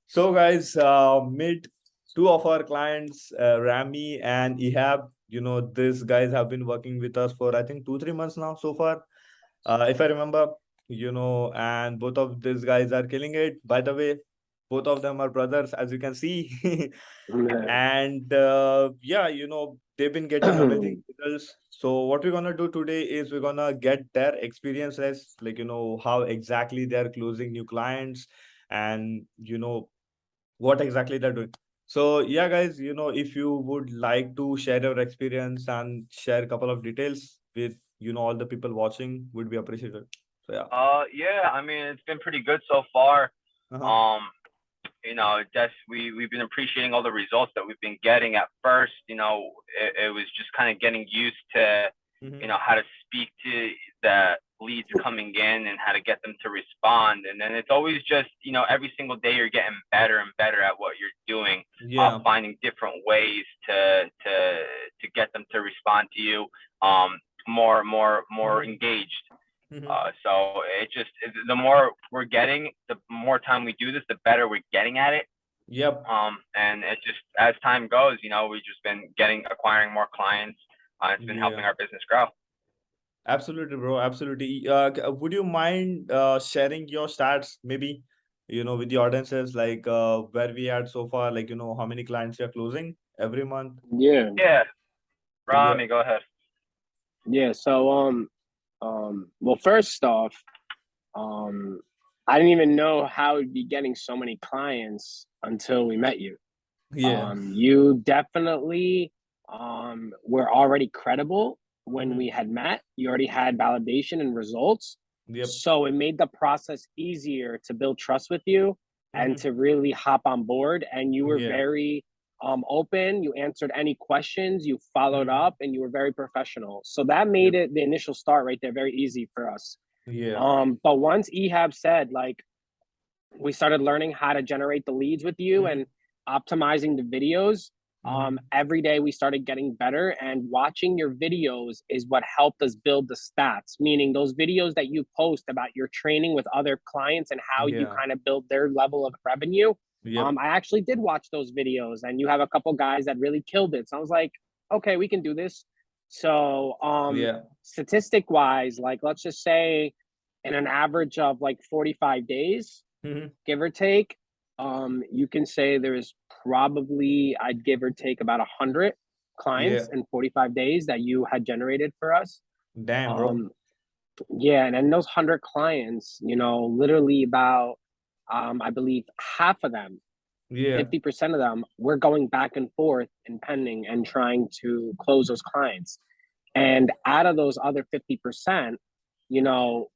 So, guys, meet two of our clients, Rami and Ehab. These guys have been working with us for I think 2, 3 months now so far. If I remember, and both of these guys are killing it. By the way, both of them are brothers, as you can see. Yeah. And yeah, they've been getting amazing results. So what we're gonna do today is we're gonna get their experiences, like how exactly they're closing new clients, and what exactly they're doing. So yeah, guys, if you would like to share your experience and share a couple of details with all the people watching, would be appreciated. So yeah. Yeah, I mean it's been pretty good so far. Uh-huh. Um, just we've been appreciating all the results that we've been getting. At first, it was just kind of getting used to, Mm-hmm. how to speak to the leads coming in and how to get them to respond. And then it's always just, every single day you're getting better and better at what you're doing, Yeah. finding different ways to get them to respond to you, more Mm-hmm. engaged. Mm-hmm. So the more we're getting, the more time we do this, the better we're getting at it. Yep. And it just as time goes, we've just been acquiring more clients. It's been Yeah. helping our business grow. Absolutely, bro. Absolutely. Would you mind sharing your stats, maybe, with the audiences, like where we at so far, like, how many clients you're closing every month? Yeah. Yeah, Yeah. Rami, go ahead. Yeah. Well, first off, um, I didn't even know how we'd be getting so many clients until we met you. Yeah. You definitely were already credible when Mm-hmm. we had met. You already had validation and results. Yep. So it made the process easier to build trust with you and Mm-hmm. to really hop on board. And you were Yeah. very open. You answered any questions, you followed Mm-hmm. up, and you were very professional. So that made Yep. it the initial start right there very easy for us. Yeah. But once Ehab said, like, we started learning how to generate the leads with you Mm-hmm. and optimizing the videos. Mm-hmm. Every day we started getting better, and watching your videos is what helped us build the stats, meaning those videos that you post about your training with other clients and how you Yeah. kind of build their level of revenue. Yep. I actually did watch those videos, and you have a couple guys that really killed it. So I was like, okay, we can do this. So Yeah. statistic wise, like, let's just say in an average of like 45 days, Mm-hmm. give or take, you can say there's probably, I'd give or take, about 100 Yeah. clients in 45 days that you had generated for us. Damn, bro. Um, yeah, and then those 100 clients, literally about, I believe half of them, Yeah. 50% of them, we're going back and forth and pending and trying to close those clients. And out of those other 50%,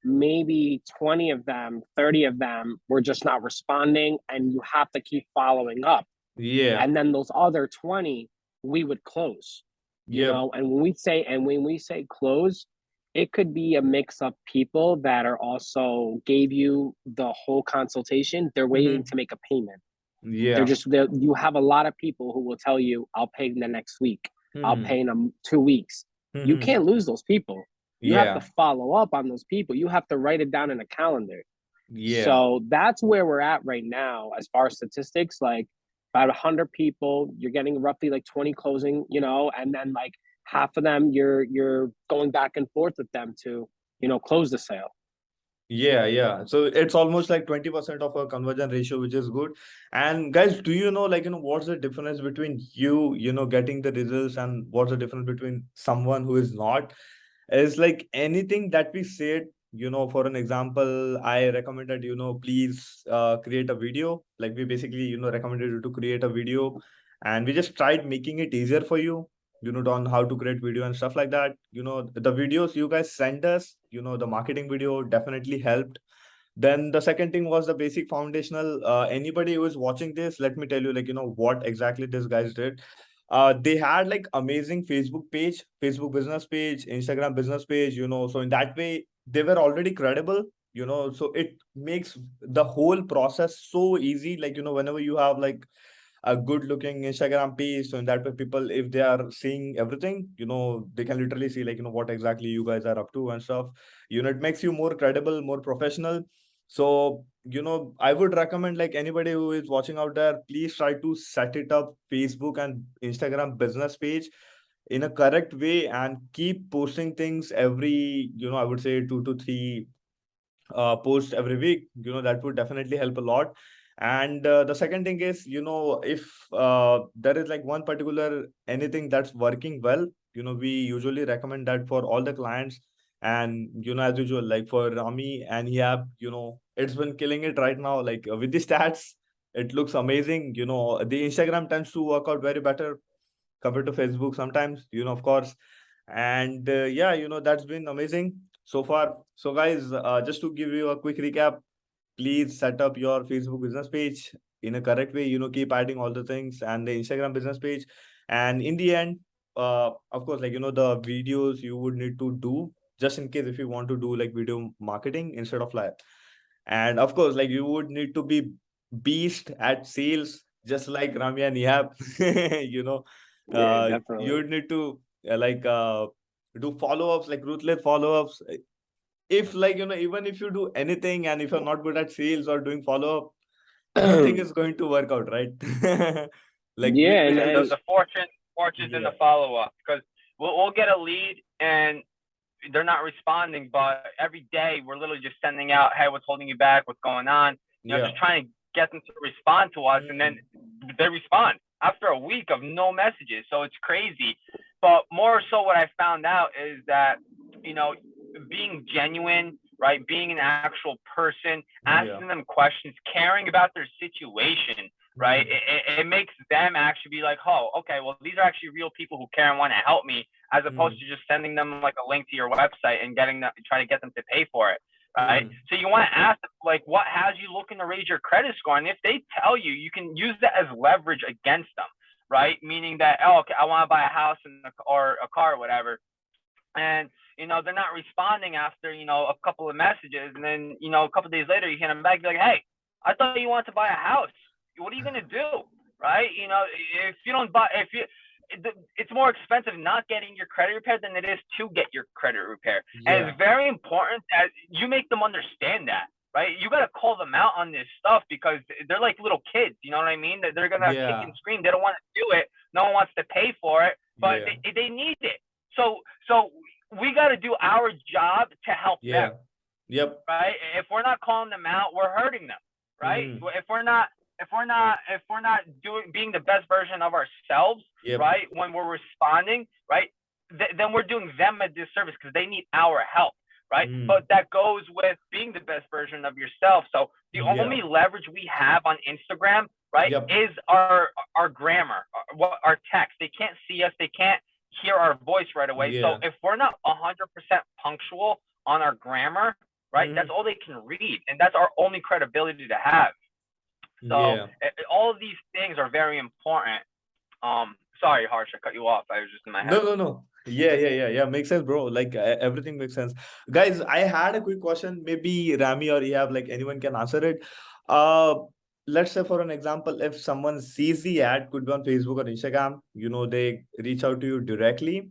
maybe 20 of them, 30 of them were just not responding, and you have to keep following up. Yeah. And then those other 20, we would close, Yep. and when we say close, it could be a mix of people that are also gave you the whole consultation. They're waiting Mm-hmm. to make a payment. Yeah. You have a lot of people who will tell you, I'll pay in the next week. I'll Mm-hmm. pay in 2 weeks. You Mm-hmm. can't lose those people. You have to Yeah. follow up on those people. You have to write it down in a calendar. Yeah. So that's where we're at right now as far as statistics. Like, about 100 people, you're getting roughly like 20 closing, and then like half of them you're going back and forth with them to, close the sale. Yeah, yeah. So it's almost like 20% of a conversion ratio, which is good. And guys, do you know, like, what's the difference between getting the results and what's the difference between someone who is not? Is like anything that we said, for an example, I recommended, please create a video. Like we basically, recommended you to create a video, and we just tried making it easier for you, on how to create video and stuff like that. The videos you guys sent us, the marketing video definitely helped. Then the second thing was the basic foundational. Anybody who is watching this, let me tell you, like, what exactly these guys did. They had like amazing Facebook page, Facebook business page, Instagram business page, so in that way, they were already credible, so it makes the whole process so easy. Like, whenever you have like a good looking Instagram page. So in that way, people, if they are seeing everything, they can literally see like, what exactly you guys are up to and stuff. It makes you more credible, more professional. So, I would recommend like anybody who is watching out there, please try to set it up Facebook and Instagram business page in a correct way and keep posting things every, I would say 2 to 3 posts every week. That would definitely help a lot. And the second thing is, if there is like one particular anything that's working well, we usually recommend that for all the clients. And as usual, like for Rami and Yab, it's been killing it right now, like with the stats. It looks amazing. The Instagram tends to work out very better compared to Facebook sometimes, of course. And yeah, that's been amazing so far. So guys, just to give you a quick recap, please set up your Facebook business page in a correct way. Keep adding all the things and the Instagram business page. And in the end, of course, like the videos you would need to do just in case if you want to do like video marketing instead of live. And of course, like you would need to be beast at sales, just like Ramya and Nihab. Yeah, definitely. You would need to do follow-ups, like ruthless follow-ups. If like, even if you do anything and if you're not good at sales or doing follow-up, nothing is going to work out, right? Like Yeah, we and tell The this. fortune's in Yeah. the follow up, because we'll get a lead and they're not responding, but every day we're literally just sending out, hey, what's holding you back? What's going on? Yeah. Just trying to get them to respond to us, and then they respond after a week of no messages. So it's crazy. But more so, what I found out is that, you know, being genuine, right? Being an actual person, Yeah. asking them questions, caring about their situation, right? It makes them actually be like, oh, okay, well, these are actually real people who care and want to help me, as opposed to just sending them like a link to your website and trying to get them to pay for it, right? So you want to ask them, like, what has you looking to raise your credit score? And if they tell you, you can use that as leverage against them, right? Meaning that, oh, okay, I want to buy a house or a car or whatever, and they're not responding after a couple of messages, and then a couple of days later you hit them back, be like, hey, I thought you wanted to buy a house. What are you gonna do, right? If you don't buy, if you it's more expensive not getting your credit repaired than it is to get your credit repaired. And Yeah. it's very important that you make them understand that, right? You got to call them out on this stuff, because they're like little kids, you know what I mean? That they're gonna kick Yeah. and scream. They don't want to do it. No one wants to pay for it, but Yeah. they need it. So we got to do our job to help them, Yeah. Yep. right? If we're not calling them out, we're hurting them, right? If we're not being the best version of ourselves, Yep. right, when we're responding, right, then we're doing them a disservice, because they need our help, right? But that goes with being the best version of yourself. So the Yeah. only leverage we have on Instagram, right, Yep. is our grammar, our text. They can't see us, they can't hear our voice right away. Yeah. So if we're not 100% punctual on our grammar, right, that's all they can read, and that's our only credibility to have. So Yeah. all of these things are very important. Sorry, Harsh, I cut you off. I was just in my head. No. Yeah. Makes sense, bro. Like everything makes sense. Guys, I had a quick question. Maybe Rami or Ihab, like anyone can answer it. Uh, let's say for an example, if someone sees the ad, could be on Facebook or Instagram, they reach out to you directly.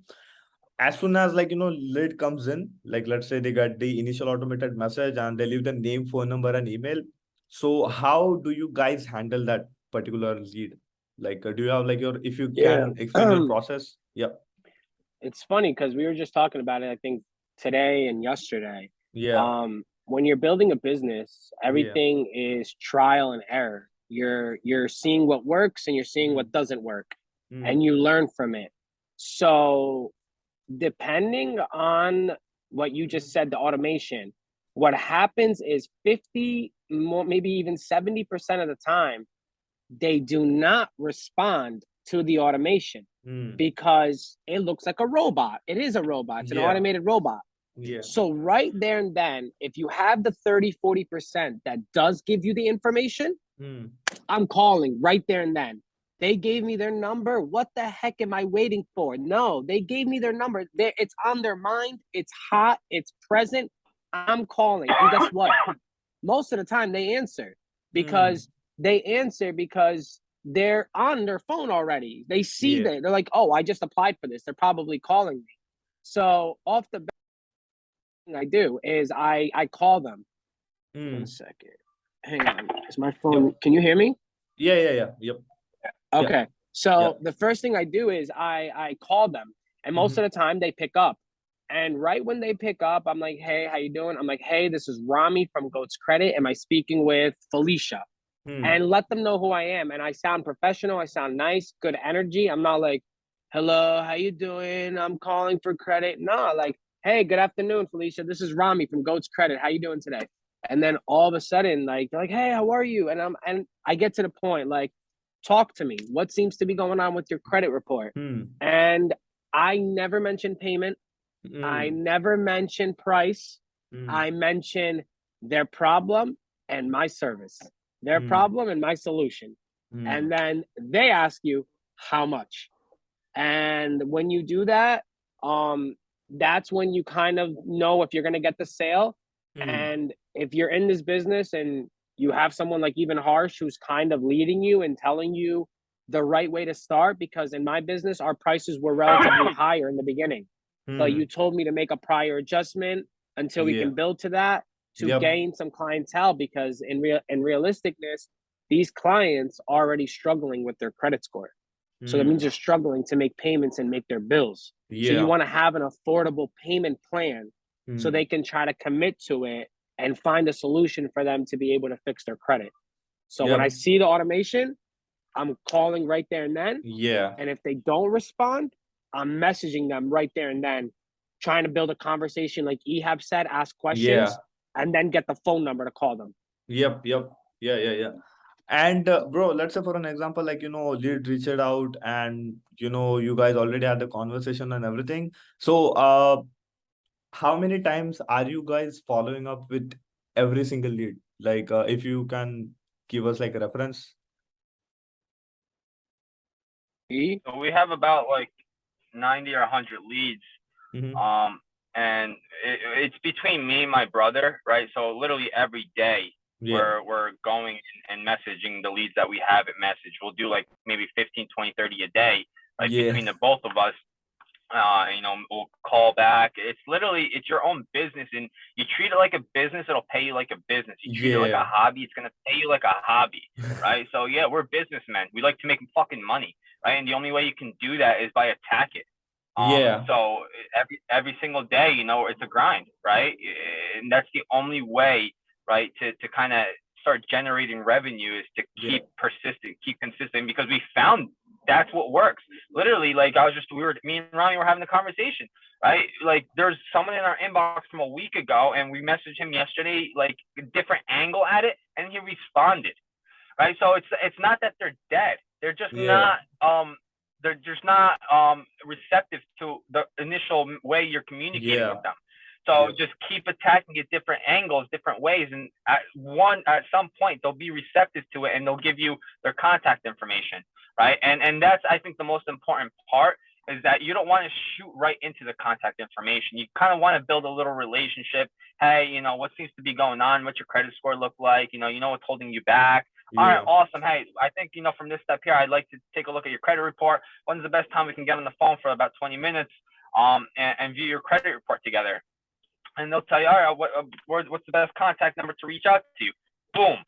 As soon as like, lead comes in, like let's say they get the initial automated message and they leave the name, phone number, and email. So how do you guys handle that particular lead? Like, do you have like if you yeah. can explain your process? Yeah. It's funny because we were just talking about it, I think, today and yesterday. Yeah. When you're building a business, Yeah. everything is trial and error. You're seeing what works and you're seeing what doesn't work, and you learn from it. So depending on what you just said, the automation, what happens is 50, maybe even 70% of the time, they do not respond to the automation because it looks like a robot. It is a robot. It's an Yeah. automated robot. Yeah. So right there and then, if you have the 30-40% that does give you the information, I'm calling right there and then. They gave me their number. What the heck am I waiting for? No, they gave me their number. It's on their mind. It's hot. It's present. I'm calling. And guess what? Most of the time they answer because they're on their phone already. They see that. They're like, oh, I just applied for this. They're probably calling me. So off the bat, thing I do is I call them. Hmm. 1 second. Hang on. Is my phone? Can you hear me? Yeah. Yep. Yeah. Okay. So the first thing I do is I call them, and most of the time they pick up. And right when they pick up, I'm like, "Hey, how you doing?" I'm like, "Hey, this is Rami from Goats Credit. Am I speaking with Felicia?" Hmm. And let them know who I am. And I sound professional. I sound nice, good energy. I'm not like, "Hello, how you doing? I'm calling for credit." No, like, "Hey, good afternoon, Felicia. This is Rami from Goats Credit. How you doing today?" And then all of a sudden, like, they're like, "Hey, how are you?" And I get to the point, like, talk to me. What seems to be going on with your credit report? Hmm. And I never mention payment. I Hmm. never mention price. Hmm. I mention their problem and my service, their Hmm. problem and my solution. Hmm. And then they ask you how much. And when you do that, that's when you kind of know if you're going to get the sale. Hmm. And if you're in this business and you have someone like Even Harsh who's kind of leading you and telling you the right way to start, because in my business, our prices were relatively higher in the beginning. But Hmm. you told me to make a prior adjustment until we Yeah. can build to that to Yep. gain some clientele, because in realisticness, these clients are already struggling with their credit score. So that Hmm. means you're struggling to make payments and make their bills. So you Yeah. want to have an affordable payment plan so Hmm. they can try to commit to it and find a solution for them to be able to fix their credit. So when I Yep. see the automation, I'm calling right there and then. Yeah. And if they don't respond, I'm messaging them right there and then, trying to build a conversation like Ehab said, ask Yeah. questions, and then get the phone number to call them. Yep. Yeah. And bro, let's say for an example, like, lead reached out and, you guys already had the conversation and everything. So, how many times are you guys following up with every single lead? Like, if you can give us like a reference. So we have about like 90 or 100 leads. Mm-hmm. And it's between me and my brother, right? So literally every day Yeah. we're going and messaging the leads that we have at message. We'll do like maybe 15, 20, 30 a day, like Yeah. between the both of us. We'll call back. It's your own business, and you treat it like a business, it'll pay you like a business. You treat it like a Yeah. hobby, it's gonna pay you like a hobby, right? So yeah, we're businessmen. We like to make fucking money, right? And the only way you can do that is by attack it. Yeah. So every single day, it's a grind, right? And that's the only way, right, to kind of start generating revenue is to keep persistent, keep consistent, because we found that's what works. Literally, like me and Ronnie were having a conversation, right? Like there's someone in our inbox from a week ago, and we messaged him yesterday, like a different angle at it, and he responded, right? So it's not that they're dead; they're just Yeah. not receptive to the initial way you're communicating Yeah. with them. So Yeah. just keep attacking at different angles, different ways, and at some point they'll be receptive to it, and they'll give you their contact information, right? And that's, I think, the most important part, is that you don't want to shoot right into the contact information. You kind of want to build a little relationship. Hey, what seems to be going on? What's your credit score look like? What's holding you back? All right, Yeah. awesome. Hey, I think, from this step here, I'd like to take a look at your credit report. When's the best time we can get on the phone for about 20 minutes and view your credit report together? And they'll tell you, all right, what's the best contact number to reach out to you? Boom,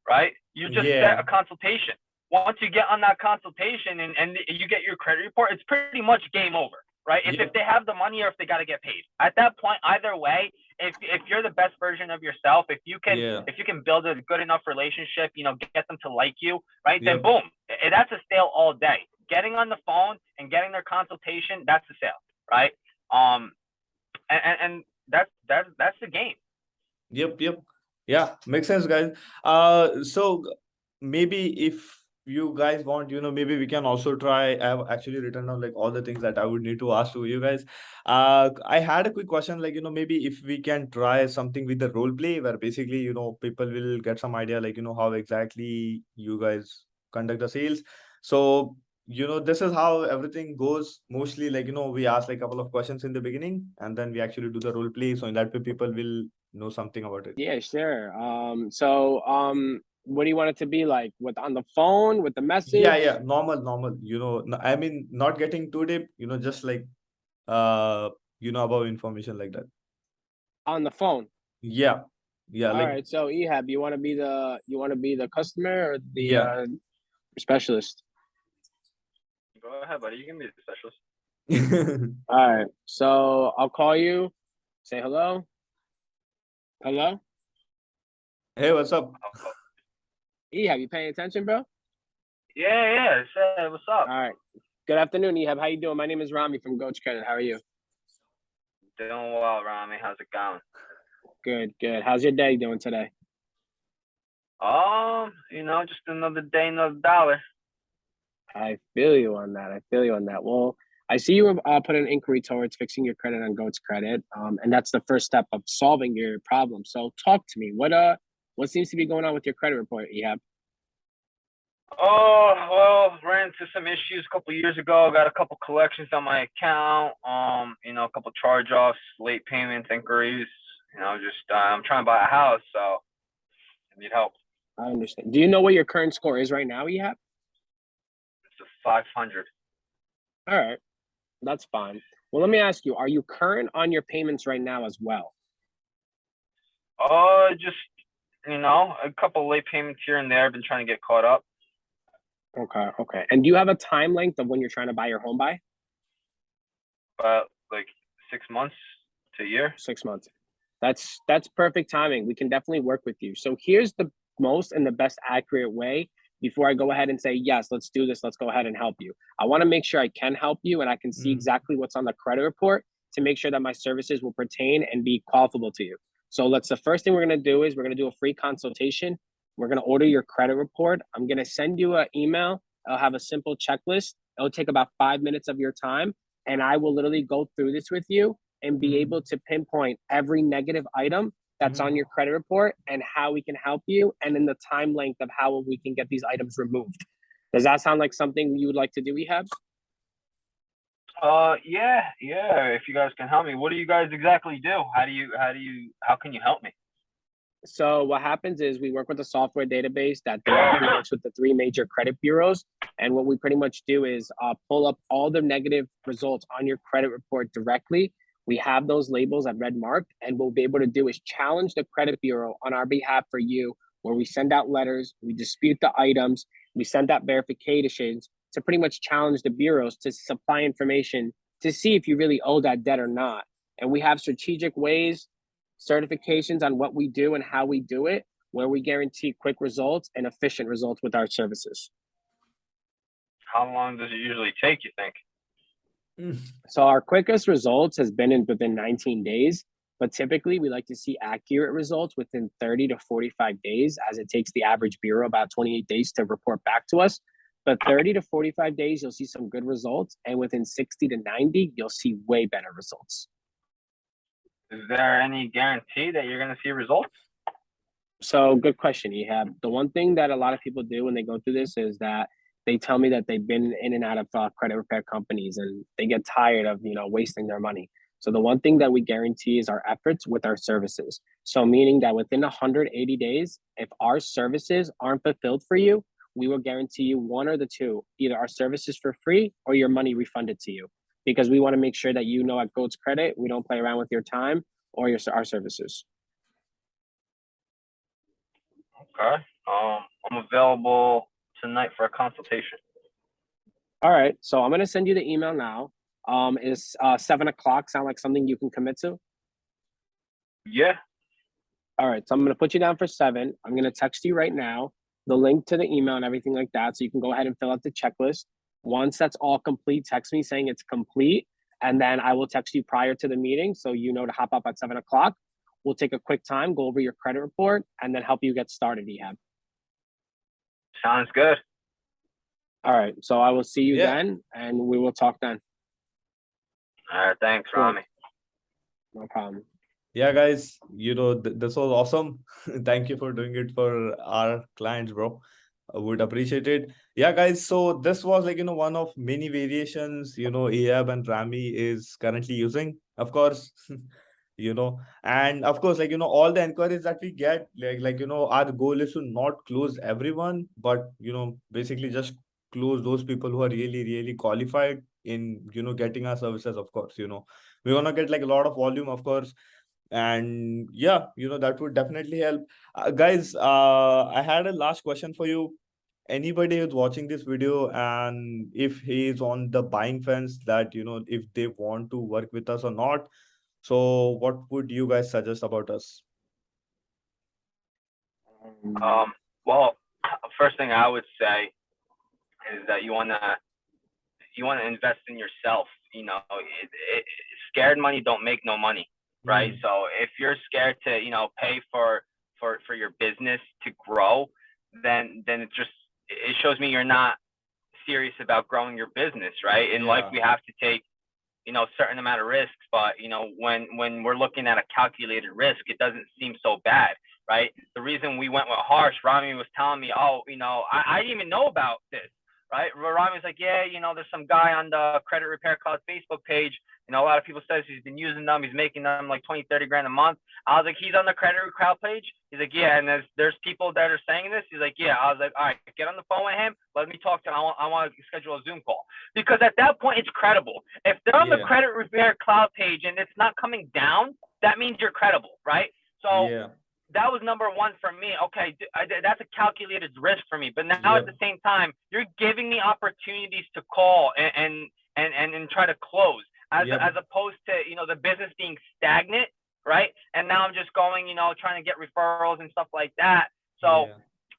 right? You just set Yeah. a consultation. Once you get on that consultation and you get your credit report, it's pretty much game over, right? It's Yeah. if they have the money or if they got to get paid. At that point, either way, if you're the best version of yourself, if you Yeah. can build a good enough relationship, get them to like you, right? Then Yep. boom, that's a sale all day. Getting on the phone and getting their consultation, that's the sale, right? And that's the game. Yep. Yeah, makes sense, guys. So maybe if you guys want, maybe we can also try. I've actually written down like all the things that I would need to ask to you guys. I had a quick question, like, maybe if we can try something with the role play where basically, people will get some idea, like, how exactly you guys conduct the sales. So, this is how everything goes mostly, like, we ask like a couple of questions in the beginning and then we actually do the role play. So in that way, people will know something about it. Yeah, sure. What do you want it to be like? On the phone, with the Yeah, message? normal. I mean, not getting too deep, just like uh, about information like that. On the phone. Yeah. Yeah, All like, right. So Ehab, you want to be the customer or the yeah. specialist? Go ahead, buddy. You can be the specialist. All right. So I'll call you. Say hello. Hello. Hey, what's up? Ehab, you paying attention, bro? Yeah. Say, what's up? All right. Good afternoon, Ehab. How you doing? My name is Rami from Coach Credit. How are you? Doing well, Rami. How's it going? Good. How's your day doing today? Just another day, another dollar. I feel you on that. Well, I see you put an inquiry towards fixing your credit on Goat's Credit, and that's the first step of solving your problem. So, talk to me. What seems to be going on with your credit report, Ehab? Oh, well, ran into some issues a couple years ago. Got a couple collections on my account. A couple charge-offs, late payments, inquiries. I'm trying to buy a house, so I need help. I understand. Do you know what your current score is right now, Ehab? It's a 500. All right, that's fine. Well, let me ask you: are you current on your payments right now as well? Just a couple late payments here and there. I've been trying to get caught up. Okay. And do you have a time length of when you're trying to buy your home by? Like 6 months to a year. 6 months. That's perfect timing. We can definitely work with you. So here's the most and the best accurate way before I go ahead and say, yes, let's do this. Let's go ahead and help you. I want to make sure I can help you and I can see exactly what's on the credit report to make sure that my services will pertain and be qualifiable to you. So the first thing we're going to do is we're going to do a free consultation. We're going to order your credit report. I'm going to send you an email. I'll have a simple checklist. It'll take about 5 minutes of your time. And I will literally go through this with you and be able to pinpoint every negative item that's on your credit report and how we can help you and in the time length of how we can get these items removed. Does that sound like something you would like to do, Ehab? Yeah. If you guys can help me, what do you guys exactly do? How can you help me? So what happens is we work with a software database that directly works with the 3 major credit bureaus. And what we pretty much do is pull up all the negative results on your credit report directly. We have those labels at red marked, and what we'll be able to do is challenge the credit bureau on our behalf for you, where we send out letters, we dispute the items, we send out verifications to pretty much challenge the bureaus to supply information to see if you really owe that debt or not. And we have strategic ways, certifications on what we do and how we do it, where we guarantee quick results and efficient results with our services. How long does it usually take, you think? So our quickest results has been within 19 days, but typically we like to see accurate results within 30 to 45 days, as it takes the average bureau about 28 days to report back to us. But 30 to 45 days, you'll see some good results, and within 60 to 90, you'll see way better results. Is there any guarantee that you're going to see results? So good question, Ehab. The one thing that a lot of people do when they go through this is that they tell me that they've been in and out of credit repair companies and they get tired of wasting their money. So the one thing that we guarantee is our efforts with our services. So meaning that within 180 days, if our services aren't fulfilled for you, we will guarantee you one or the two, either our services for free or your money refunded to you. Because we want to make sure that at Goat's Credit, we don't play around with your time or our services. Okay. I'm available tonight for a consultation. All right. So I'm going to send you the email now. Is 7 o'clock sound like something you can commit to? Yeah. All right. So I'm going to put you down for 7. I'm going to text you right now the link to the email and everything like that. So you can go ahead and fill out the checklist. Once that's all complete, text me saying it's complete. And then I will text you prior to the meeting so you know to hop up at 7 o'clock. We'll take a quick time, go over your credit report, and then help you get started, Ehab. Sounds good. All right. So I will see you then, and we will talk then. All right. Thanks, Rami. No problem. Yeah, guys, this was awesome. Thank you for doing it for our clients, bro. I would appreciate it. Yeah, guys, so this was one of many variations, Ahab and Rami is currently using, of course. And of course, all the inquiries that we get, our goal is to not close everyone, but basically just close those people who are really, really qualified in getting our services. Of course, we're gonna get a lot of volume, of course. And yeah, that would definitely help. Guys, I had a last question for you. Anybody who's watching this video, and if he is on the buying fence, that if they want to work with us or not, so what would you guys suggest about us? Well, first thing I would say is that you want to invest in yourself. Scared money don't make no money, right? So if you're scared to pay for your business to grow, then it shows me you're not serious about growing your business, right? In life, we have to take certain amount of risks, but when we're looking at a calculated risk, it doesn't seem so bad, right? The reason we went with Harsh, Rami was telling me, oh, I didn't even know about this, right? Rami was like, yeah, there's some guy on the Credit Repair Cloud Facebook page. A lot of people says he's been using them. He's making them like 20, 30 grand a month. I was like, he's on the Credit Cloud page. He's like, yeah. And there's people that are saying this. He's like, yeah. I was like, all right, get on the phone with him. Let me talk to him. I want to schedule a Zoom call, because at that point it's credible. If they're on the Credit Repair Cloud page and it's not coming down, that means you're credible, right? So that was number one for me. Okay, that's a calculated risk for me. But now at the same time, you're giving me opportunities to call and try to close, as opposed to the business being stagnant, right? And now I'm just going, trying to get referrals and stuff like that. So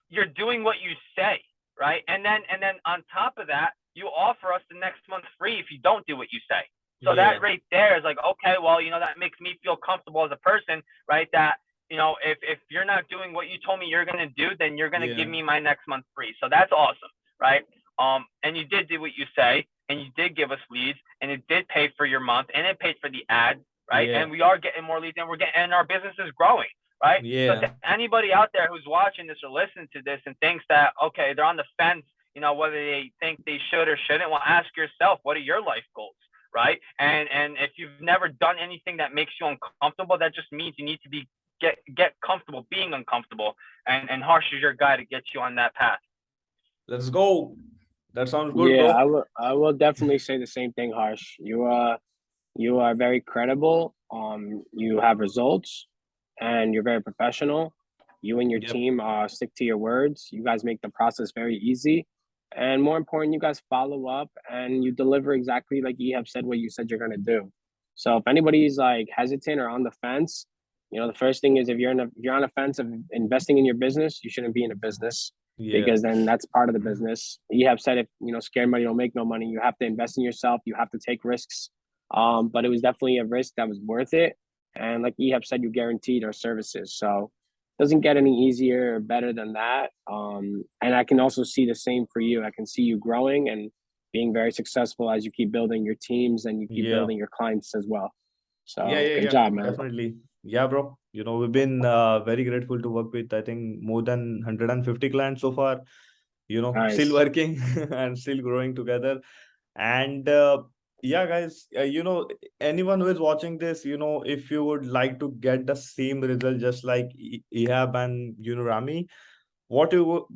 you're doing what you say, right? And then on top of that, you offer us the next month free if you don't do what you say. So that right there is like, okay, well, that makes me feel comfortable as a person, right? That if you're not doing what you told me you're going to do, then you're going to give me my next month free. So that's awesome, right? And you did do what you say, and you did give us leads, and it did pay for your month, and it paid for the ad, right? And we are getting more leads, and our business is growing, right? So to anybody out there who's watching this or listening to this and thinks that, okay, they're on the fence, whether they think they should or shouldn't, well, ask yourself, what are your life goals, right? And if you've never done anything that makes you uncomfortable, that just means you need to be get comfortable being uncomfortable, and Harsh is your guy to get you on that path. Let's go. That sounds good, bro. I will definitely say the same thing, Harsh. You are very credible. You have results, and you're very professional. You and your team stick to your words. You guys make the process very easy, and more important, you guys follow up and you deliver exactly like you have said what you said you're gonna do. So if anybody's like hesitant or on the fence, the first thing is, if you're on a fence of investing in your business, you shouldn't be in a business, because then that's part of the business. You have said, if scared money don't make no money. You have to invest in yourself. You have to take risks. But it was definitely a risk that was worth it. And like you have said, you guaranteed our services. So it doesn't get any easier or better than that. And I can also see the same for you. I can see you growing and being very successful as you keep building your teams and you keep building your clients as well. So good job, man. Definitely. Yeah, bro. We've been very grateful to work with, I think, more than 150 clients so far, Nice. still working and still growing together. And guys, anyone who is watching this, if you would like to get the same result just like Ihab and, Rami, what you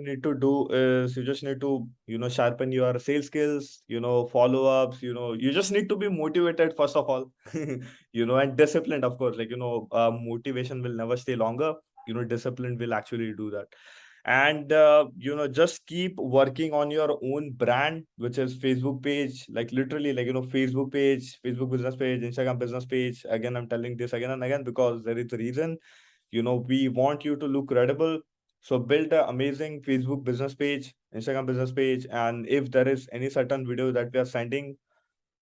need to do is you just need to sharpen your sales skills, follow-ups, you just need to be motivated first of all, and disciplined, of course. Like, motivation will never stay longer. Discipline will actually do that. And just keep working on your own brand, which is Facebook page, like literally, like Facebook page, Facebook business page, Instagram business page. Again, I'm telling this again and again because there is a reason. We want you to look credible. So build an amazing Facebook business page, Instagram business page, and if there is any certain video that we are sending,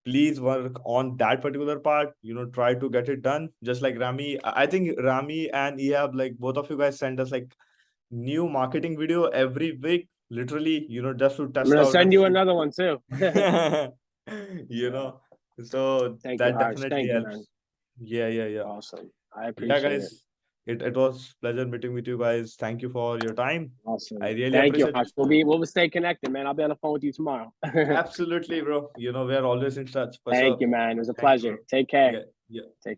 please work on that particular part. Try to get it done. Just like Rami, I think Rami and Ehab, like both of you guys send us like new marketing video every week, literally, just to test I'm gonna out. send you another one too. So Thank that you, Harsh. definitely Thank helps. you, man. Yeah. Awesome. I appreciate Guys, it was pleasure meeting with you guys. Thank you for your time. Awesome. I really Thank you, appreciate Harsh. it. We'll stay connected, man. I'll be on the phone with you tomorrow. Absolutely, bro. We are always in touch. Thank you, man. It was a pleasure. Take care. Yeah. Take care.